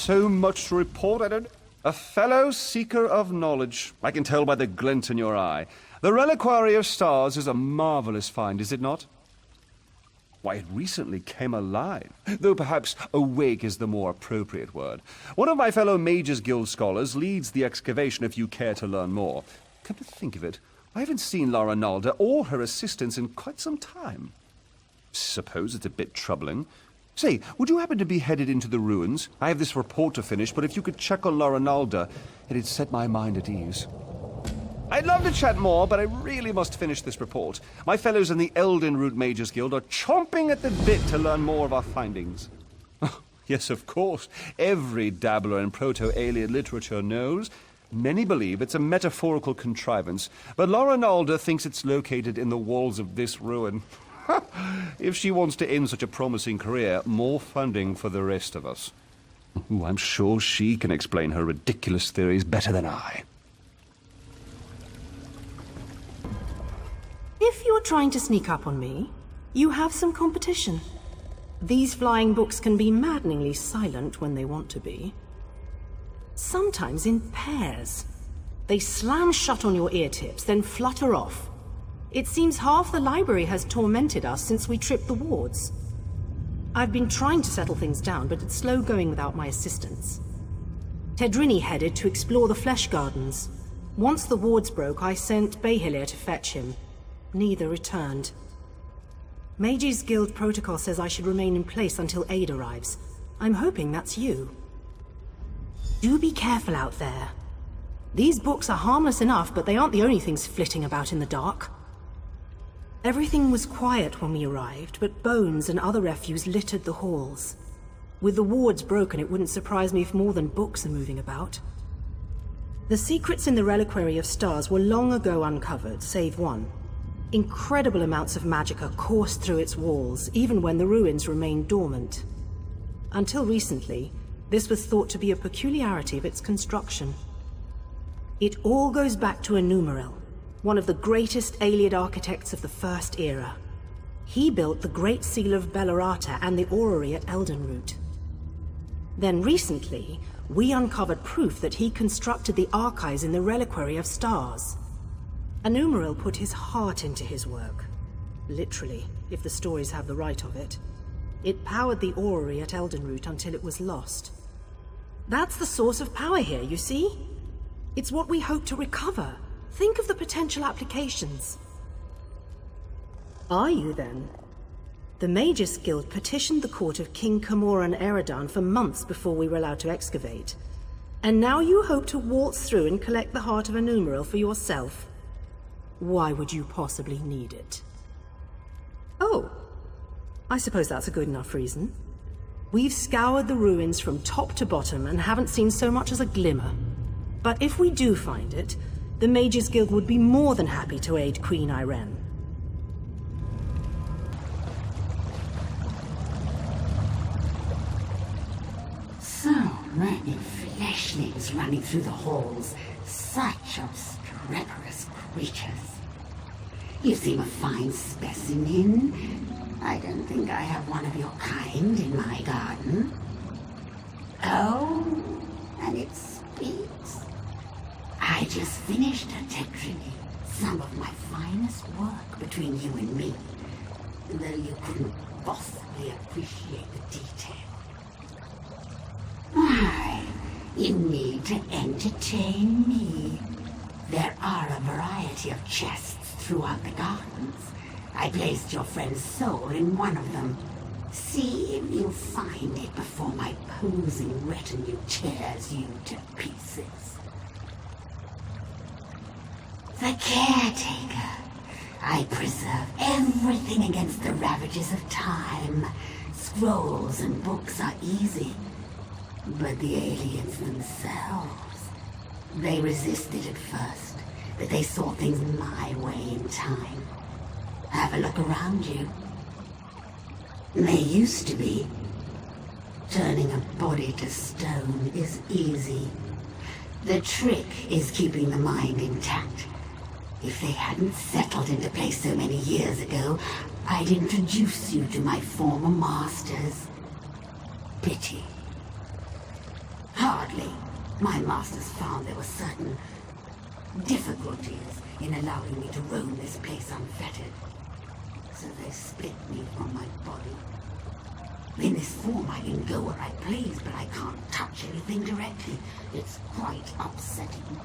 so much to report, I don't... A fellow seeker of knowledge. I can tell by the glint in your eye. The Reliquary of Stars is a marvelous find, is it not? Why, it recently came alive, though perhaps awake is the more appropriate word. One of my fellow Mages Guild scholars leads the excavation if you care to learn more. Come to think of it, I haven't seen Lara Nalda or her assistants in quite some time. Suppose it's a bit troubling. Say, would you happen to be headed into the ruins? I have this report to finish, but if you could check on Lara Nalda, it'd set my mind at ease. I'd love to chat more, but I really must finish this report. My fellows in the Elden Root Mages Guild are chomping at the bit to learn more of our findings. Yes, of course. Every dabbler in Proto-Alien literature knows. Many believe it's a metaphorical contrivance, but Lara Nalda thinks it's located in the walls of this ruin. If she wants to end such a promising career, more funding for the rest of us. Ooh, I'm sure she can explain her ridiculous theories better than I. If you're trying to sneak up on me, you have some competition. These flying books can be maddeningly silent when they want to be. Sometimes in pairs. They slam shut on your ear tips, then flutter off. It seems half the library has tormented us since we tripped the wards. I've been trying to settle things down, but it's slow going without my assistance. Tedrini headed to explore the Flesh Gardens. Once the wards broke, I sent Behilir to fetch him. Neither returned. Mages Guild protocol says I should remain in place until aid arrives. I'm hoping that's you. Do be careful out there. These books are harmless enough, but they aren't the only things flitting about in the dark. Everything was quiet when we arrived, but bones and other refuse littered the halls. With the wards broken, it wouldn't surprise me if more than books are moving about. The secrets in the Reliquary of Stars were long ago uncovered, save one. Incredible amounts of magicka coursed through its walls, even when the ruins remained dormant. Until recently, this was thought to be a peculiarity of its construction. It all goes back to Enumeril, one of the greatest Ayleid architects of the First Era. He built the Great Seal of Bellerata and the orrery at Eldenroot. Then recently, we uncovered proof that he constructed the archives in the Reliquary of Stars. Enumeril put his heart into his work. Literally, if the stories have the right of it. It powered the orrery at Eldenroot until it was lost. That's the source of power here, you see? It's what we hope to recover. Think of the potential applications. Are you, then? The Magus Guild petitioned the court of King Camoran Eridan for months before we were allowed to excavate. And now you hope to waltz through and collect the heart of Enumeril for yourself. Why would you possibly need it? Oh, I suppose that's a good enough reason. We've scoured the ruins from top to bottom and haven't seen so much as a glimmer. But if we do find it, the Mages Guild would be more than happy to aid Queen Irene. So many fleshlings running through the halls. Such obstreperous creatures. You seem a fine specimen. I don't think I have one of your kind in my garden. Oh, and it speaks. I just finished a Tedrini, some of my finest work between you and me, though you couldn't possibly appreciate the detail. Why, you need to entertain me. There are a variety of chests throughout the gardens. I placed your friend's soul in one of them. See if you find it before my posing retinue tears you to pieces. The caretaker. I preserve everything against the ravages of time. Scrolls and books are easy. But the aliens themselves, they resisted at first, but they saw things my way in time. Have a look around you. They used to be. Turning a body to stone is easy. The trick is keeping the mind intact. If they hadn't settled into place so many years ago, I'd introduce you to my former masters. Pity. Hardly. My masters found there were certain difficulties in allowing me to roam this place unfettered. So they split me from my body. In this form I can go where I please, but I can't touch anything directly. It's quite upsetting.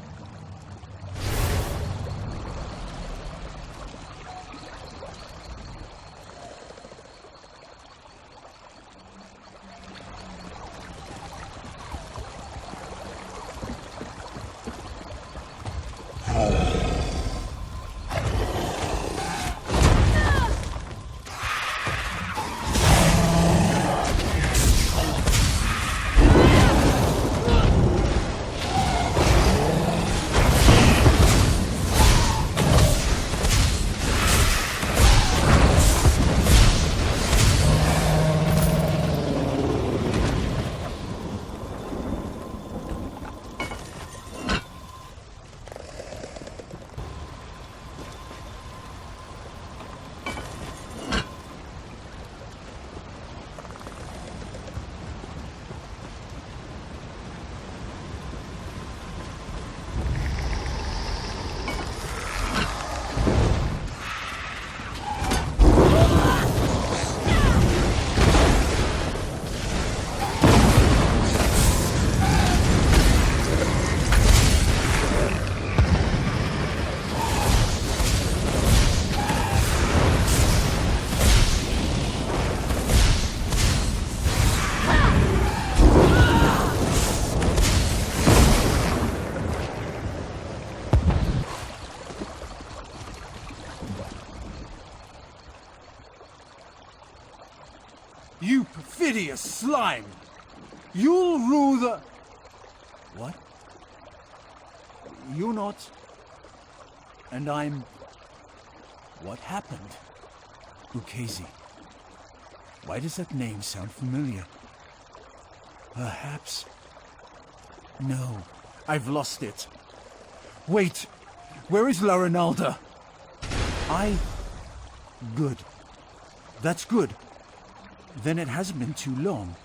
You perfidious slime! You'll rule the... What? You're not... And I'm... What happened? Ukezi. Why does that name sound familiar? Perhaps... No, I've lost it. Wait! Where is La Ronalda? Good. That's good. Then it hasn't been too long.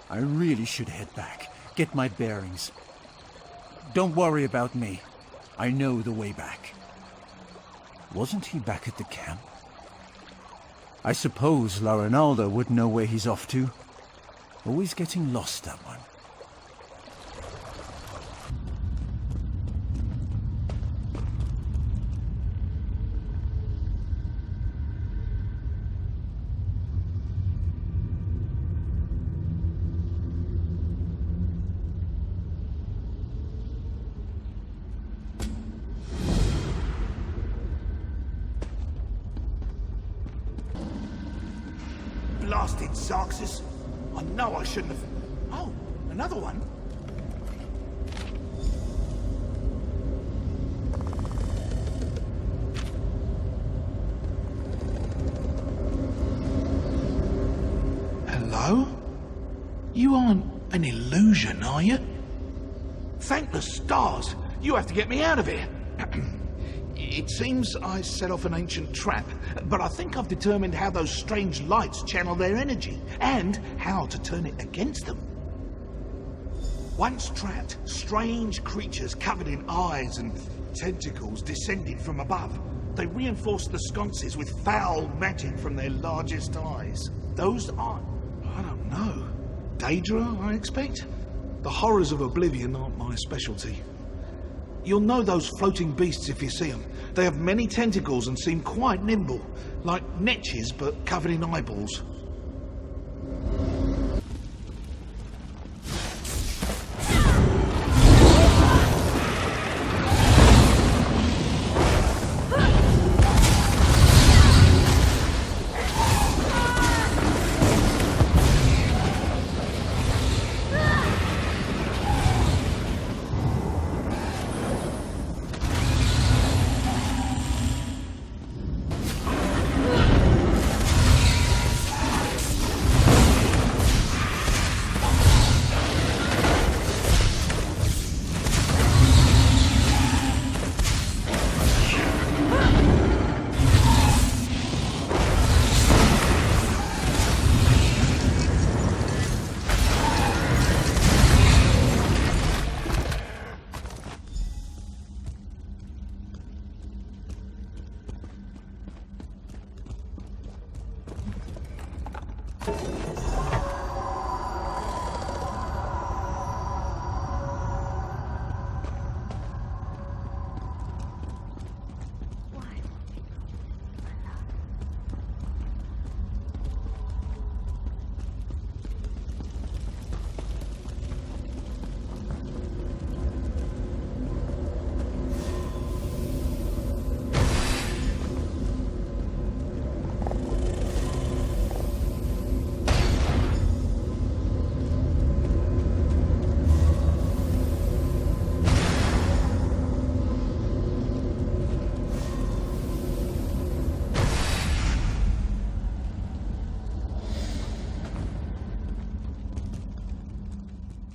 I really should head back, get my bearings. Don't worry about me. I know the way back. Wasn't he back at the camp? I suppose La Ronalda would know where he's off to. Always getting lost, that one. Blasted Zarxus. I know I shouldn't have... Oh, another one? Hello? You aren't an illusion, are you? Thank the stars! You have to get me out of here! It seems I set off an ancient trap, but I think I've determined how those strange lights channel their energy, and how to turn it against them. Once trapped, strange creatures covered in eyes and tentacles descended from above. They reinforced the sconces with foul magic from their largest eyes. Those are... I don't know. Daedra, I expect? The horrors of Oblivion aren't my specialty. You'll know those floating beasts if you see them. They have many tentacles and seem quite nimble, like netches but covered in eyeballs.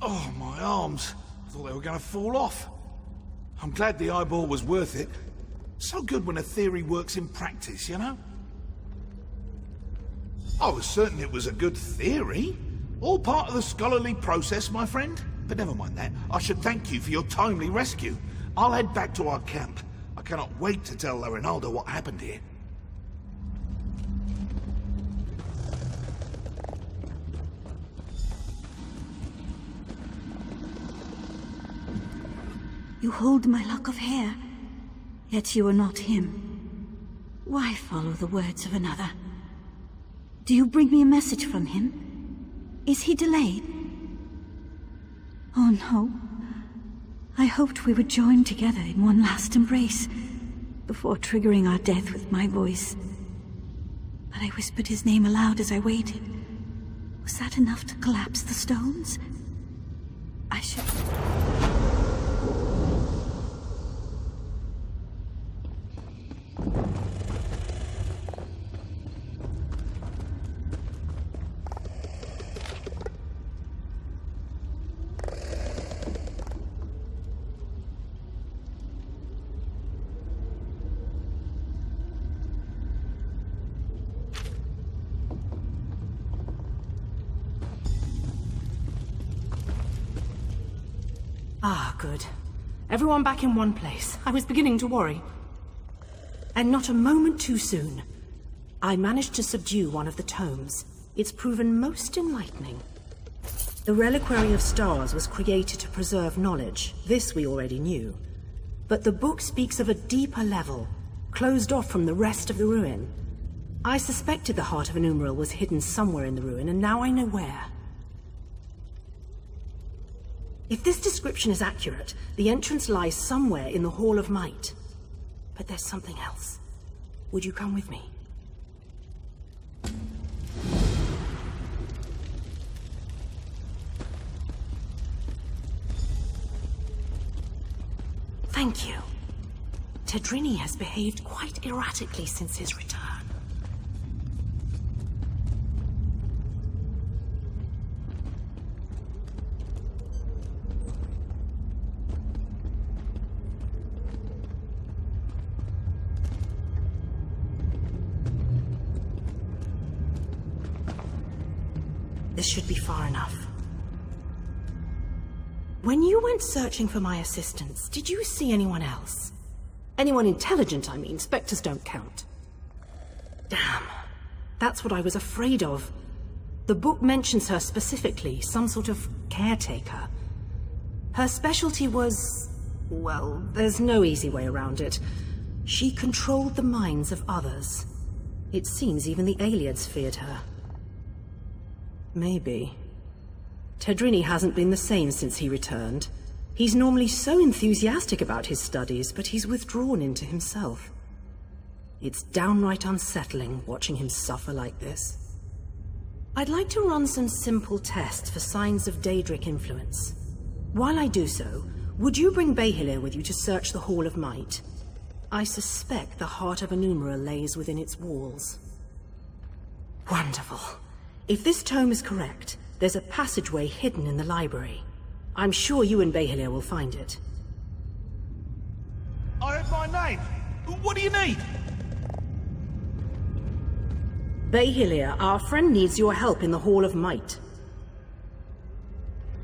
Oh, my arms. I thought they were going to fall off. I'm glad the eyeball was worth it. So good when a theory works in practice, you know? I was certain it was a good theory. All part of the scholarly process, my friend. But never mind that. I should thank you for your timely rescue. I'll head back to our camp. I cannot wait to tell Rinaldo what happened here. You hold my lock of hair, yet you are not him. Why follow the words of another? Do you bring me a message from him? Is he delayed? Oh no. I hoped we would join together in one last embrace, before triggering our death with my voice. But I whispered his name aloud as I waited. Was that enough to collapse the stones? I should... Ah, good. Everyone back in one place. I was beginning to worry. And not a moment too soon. I managed to subdue one of the tomes. It's proven most enlightening. The Reliquary of Stars was created to preserve knowledge. This we already knew. But the book speaks of a deeper level, closed off from the rest of the ruin. I suspected the Heart of an Umbral was hidden somewhere in the ruin, and now I know where. If this description is accurate, the entrance lies somewhere in the Hall of Might. But there's something else. Would you come with me? Thank you. Tedrini has behaved quite erratically since his return. This should be far enough. When you went searching for my assistance, did you see anyone else? Anyone intelligent, I mean. Spectres don't count. Damn. That's what I was afraid of. The book mentions her specifically, some sort of caretaker. Her specialty was... well, there's no easy way around it. She controlled the minds of others. It seems even the Aliads feared her. Maybe. Tedrini hasn't been the same since he returned. He's normally so enthusiastic about his studies, but he's withdrawn into himself. It's downright unsettling watching him suffer like this. I'd like to run some simple tests for signs of Daedric influence. While I do so, would you bring Behilir with you to search the Hall of Might? I suspect the Heart of an Umbral lays within its walls. Wonderful. If this tome is correct, there's a passageway hidden in the library. I'm sure you and Behilir will find it. I heard my name. What do you need? Behilir, our friend needs your help in the Hall of Might.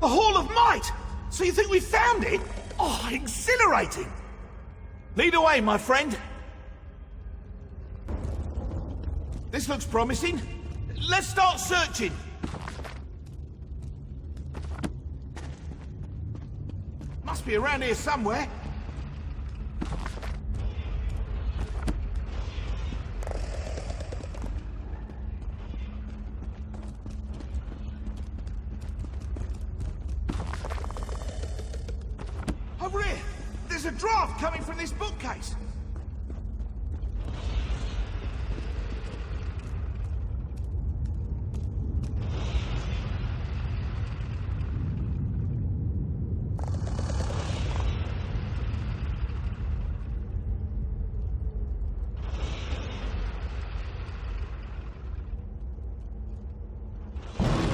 The Hall of Might! So you think we found it? Oh, exhilarating! Lead away, my friend. This looks promising. Let's start searching. Must be around here somewhere. Over here! There's a draft coming from this bookcase!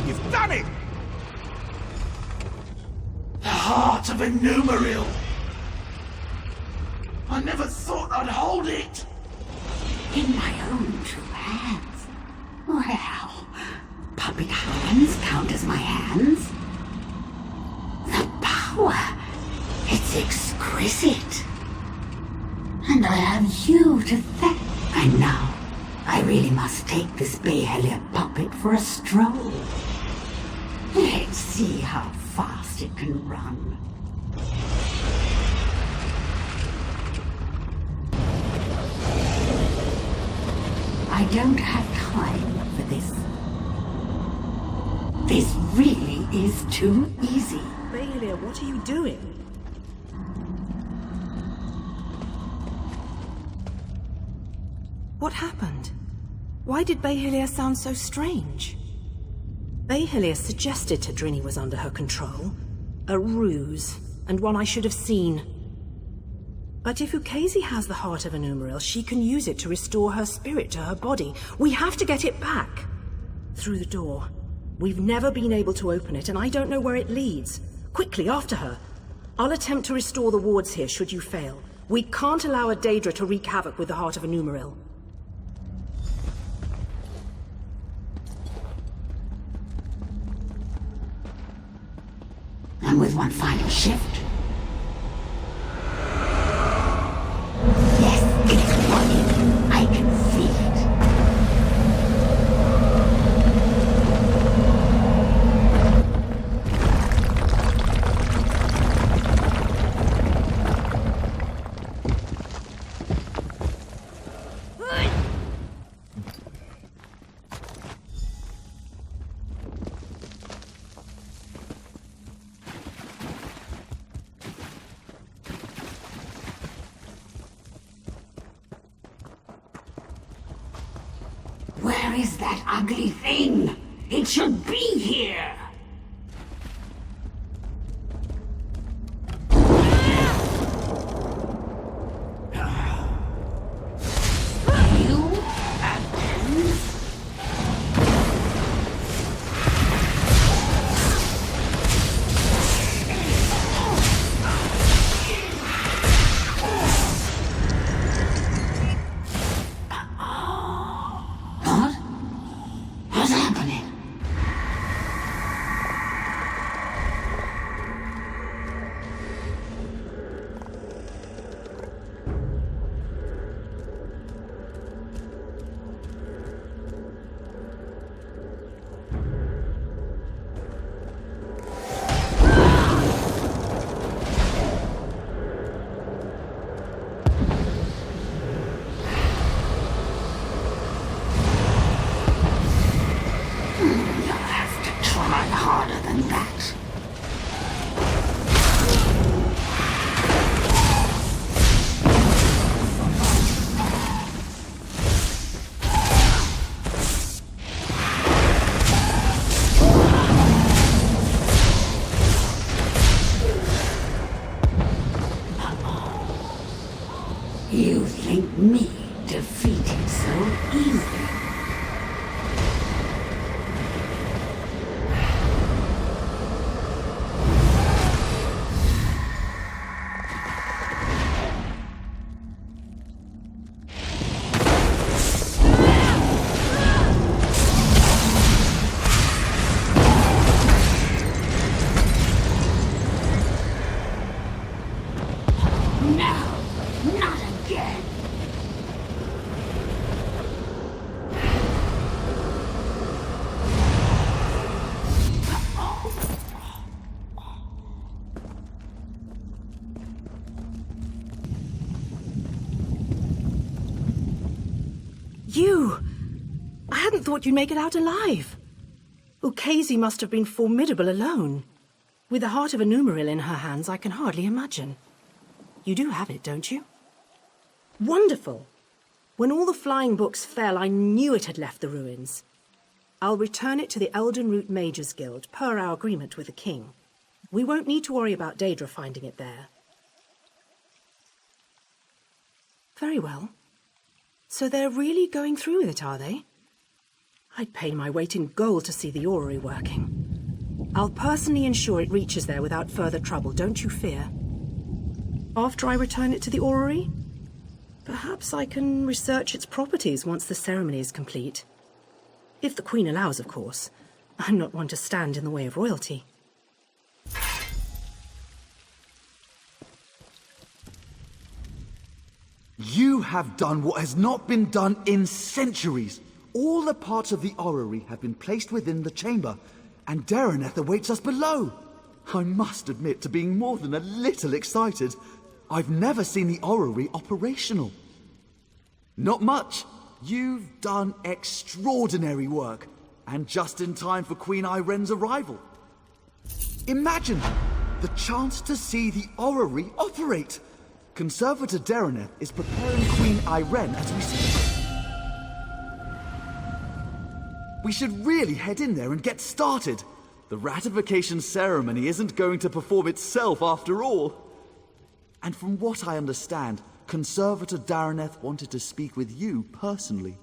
You've done it! The heart of a numeral! I never thought I'd hold it! In my own two hands? Well, puppet hands count as my hands. The power! It's exquisite! And I have you to thank. And now, I really must take this Behelia puppet for a stroll. Let's see how fast it can run. I don't have time for this. This really is too easy. Behelia, what are you doing? What happened? Why did Behelia sound so strange? Behelia suggested Tadrini was under her control. A ruse, and one I should have seen. But if Ukezi has the heart of a numeral, she can use it to restore her spirit to her body. We have to get it back. Through the door. We've never been able to open it, and I don't know where it leads. Quickly, after her. I'll attempt to restore the wards here, should you fail. We can't allow a Daedra to wreak havoc with the heart of a numeral. And with one final shift. Yes, it's working. I can feel it. Where is that ugly thing? It should be here! You again? What? What's happening? You'll have to try harder than that. You think me defeated so easily? thought you'd make it out alive. Ukezi must have been formidable alone. With the heart of a Numeril in her hands, I can hardly imagine. You do have it, don't you? Wonderful! When all the flying books fell, I knew it had left the ruins. I'll return it to the Elden Root Mages Guild, per our agreement with the king. We won't need to worry about Daedra finding it there. Very well. So they're really going through with it, are they? I'd pay my weight in gold to see the orrery working. I'll personally ensure it reaches there without further trouble, don't you fear. After I return it to the orrery, perhaps I can research its properties once the ceremony is complete. If the Queen allows, of course. I'm not one to stand in the way of royalty. You have done what has not been done in centuries. All the parts of the orrery have been placed within the chamber, and Dareneth awaits us below. I must admit to being more than a little excited. I've never seen the orrery operational. Not much. You've done extraordinary work, and just in time for Queen Iren's arrival. Imagine the chance to see the orrery operate. Conservator Dareneth is preparing Queen Iren as we speak. We should really head in there and get started. The ratification ceremony isn't going to perform itself after all. And from what I understand, Conservator Dareneth wanted to speak with you personally.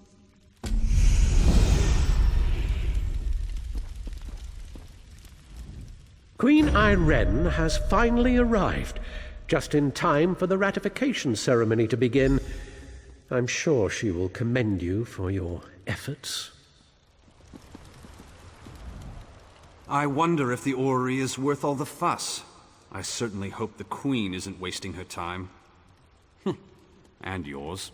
Queen Iren has finally arrived, just in time for the ratification ceremony to begin. I'm sure she will commend you for your efforts. I wonder if the orrery is worth all the fuss. I certainly hope the Queen isn't wasting her time. And yours.